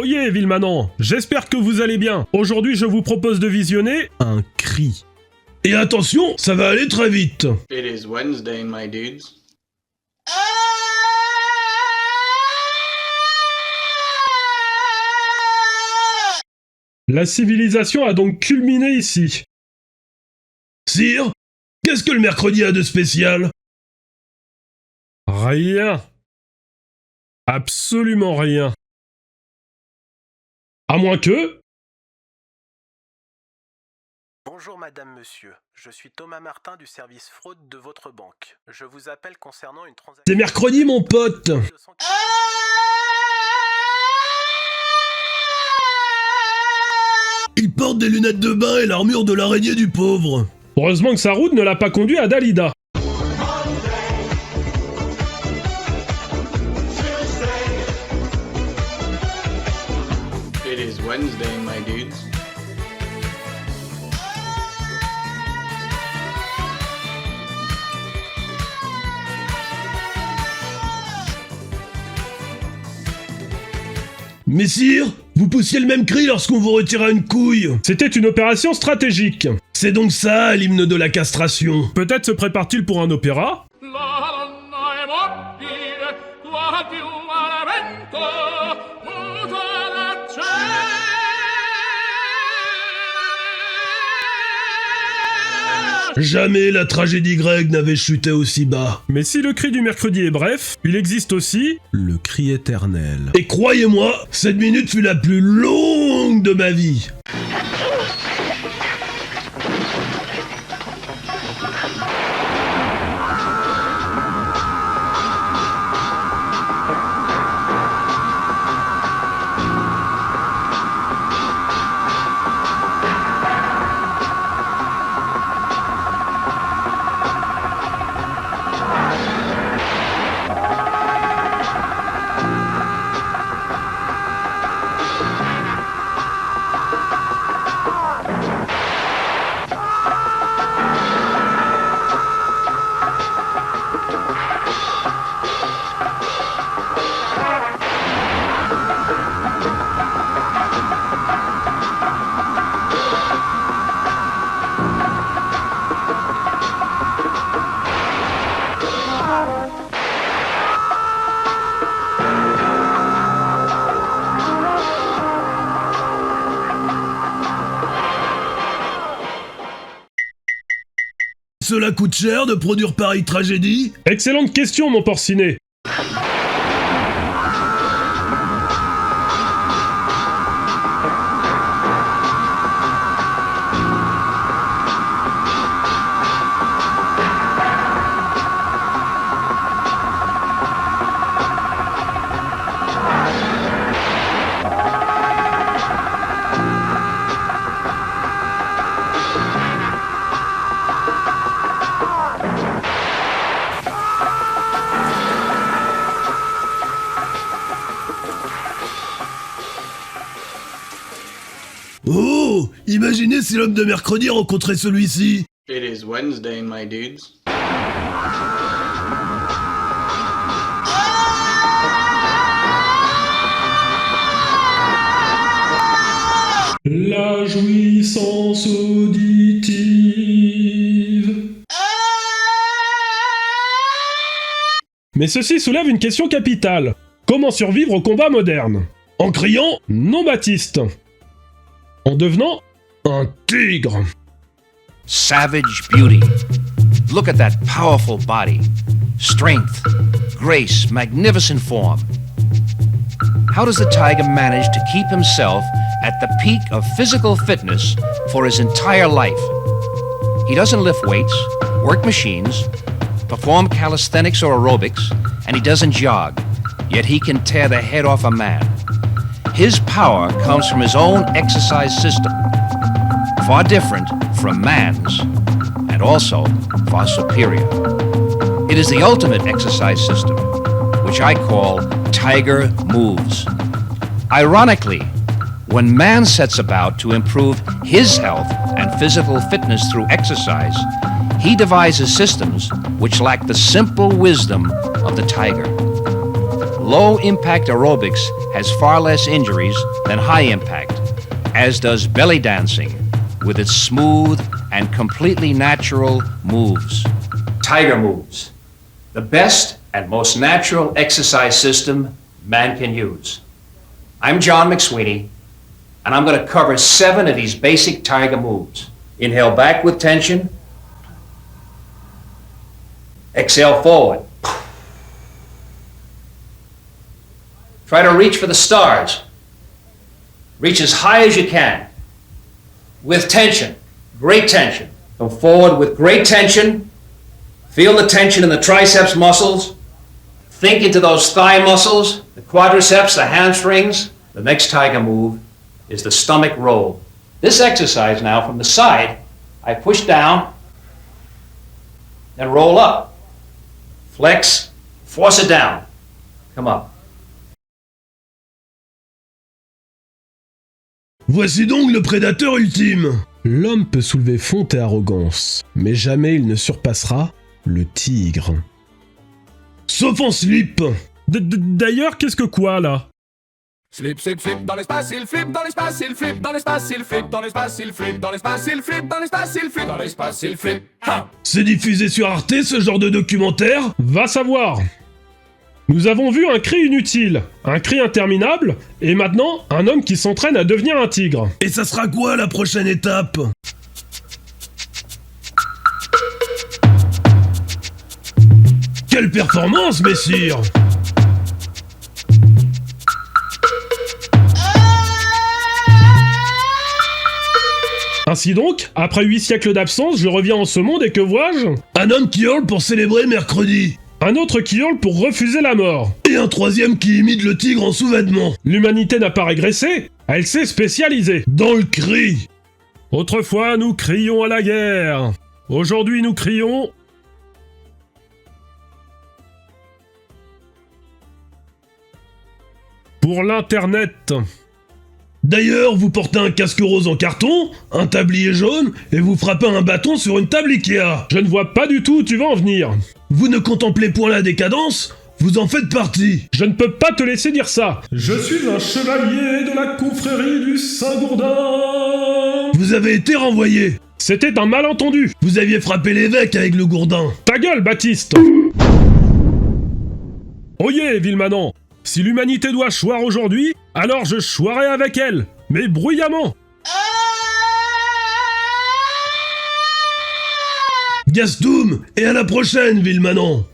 Oyez, Villemanant, j'espère que vous allez bien. Aujourd'hui, je vous propose de visionner un cri. Et attention, ça va aller très vite. It is Wednesday, my dudes. La civilisation a donc culminé ici. Sire, qu'est-ce que le mercredi a de spécial? Rien. Absolument rien. À moins que... Bonjour madame, monsieur. Je suis Thomas Martin du service fraude de votre banque. Je vous appelle concernant une transaction... C'est mercredi, mon pote. Il porte des lunettes de bain et l'armure de l'araignée du pauvre. Heureusement que sa route ne l'a pas conduit à Dalida. It is Wednesday, my dudes. Messire, vous poussiez le même cri lorsqu'on vous retira une couille. C'était une opération stratégique. C'est donc ça, l'hymne de la castration. Peut-être se prépare-t-il pour un opéra? Jamais la tragédie grecque n'avait chuté aussi bas. Mais si le cri du mercredi est bref, il existe aussi le cri éternel. Et croyez-moi, cette minute fut la plus longue de ma vie. Cela coûte cher de produire pareille tragédie? Excellente question, mon porcinet. Oh, imaginez si l'homme de mercredi rencontrait celui-ci. It is Wednesday, my dudes. La jouissance auditive. Mais ceci soulève une question capitale. Comment survivre au combat moderne? En criant Non, Baptiste. En devenant un tigre. Savage beauty. Look at that powerful body. Strength, grace, magnificent form. How does the tiger manage to keep himself at the peak of physical fitness for his entire life? He doesn't lift weights, work machines, perform calisthenics or aerobics, and he doesn't jog. Yet he can tear the head off a man. His power comes from his own exercise system, far different from man's, and also far superior. It is the ultimate exercise system, which I call Tiger Moves. Ironically, when man sets about to improve his health and physical fitness through exercise, he devises systems which lack the simple wisdom of the tiger. Low impact aerobics has far less injuries than high impact, as does belly dancing with its smooth and completely natural moves. Tiger moves, the best and most natural exercise system man can use. I'm John McSweeney, and I'm going to cover 7 of these basic tiger moves. Inhale back with tension. Exhale forward. Try to reach for the stars. Reach as high as you can. With tension, great tension. Come forward with great tension. Feel the tension in the triceps muscles. Think into those thigh muscles, the quadriceps, the hamstrings. The next tiger move is the stomach roll. This exercise now from the side, I push down, then roll up. Flex, force it down. Come up. Voici donc le prédateur ultime. L'homme peut soulever fonte et arrogance, mais jamais il ne surpassera le tigre. Sauf en slip. D'ailleurs, qu'est-ce que quoi, là? Slip, slip, flip dans l'espace, il flip dans l'espace, il flip dans l'espace, il flip dans l'espace, il flip dans l'espace, il flip dans l'espace, il flip dans l'espace, il flip. C'est diffusé sur Arte, ce genre de documentaire? Va savoir. Nous avons vu un cri inutile, un cri interminable, et maintenant, un homme qui s'entraîne à devenir un tigre. Et ça sera quoi la prochaine étape? Quelle performance, messire! Ainsi donc, après 8 siècles d'absence, je reviens en ce monde et que vois-je? Un homme qui hurle pour célébrer mercredi. Un autre qui hurle pour refuser la mort. Et un troisième qui imite le tigre en sous-vêtements. L'humanité n'a pas régressé, elle s'est spécialisée. Dans le cri. Autrefois, nous crions à la guerre. Aujourd'hui, nous crions... pour l'Internet. D'ailleurs, vous portez un casque rose en carton, un tablier jaune, et vous frappez un bâton sur une table Ikea. Je ne vois pas du tout où tu vas en venir. Vous ne contemplez point la décadence, vous en faites partie. Je ne peux pas te laisser dire ça. Je suis un chevalier de la confrérie du Saint-Gourdin. Vous avez été renvoyé. C'était un malentendu. Vous aviez frappé l'évêque avec le gourdin. Ta gueule, Baptiste. Oyez, Villemanant. Si l'humanité doit choir aujourd'hui, alors je choirai avec elle, mais bruyamment. Gastoum, et à la prochaine, Villemanant.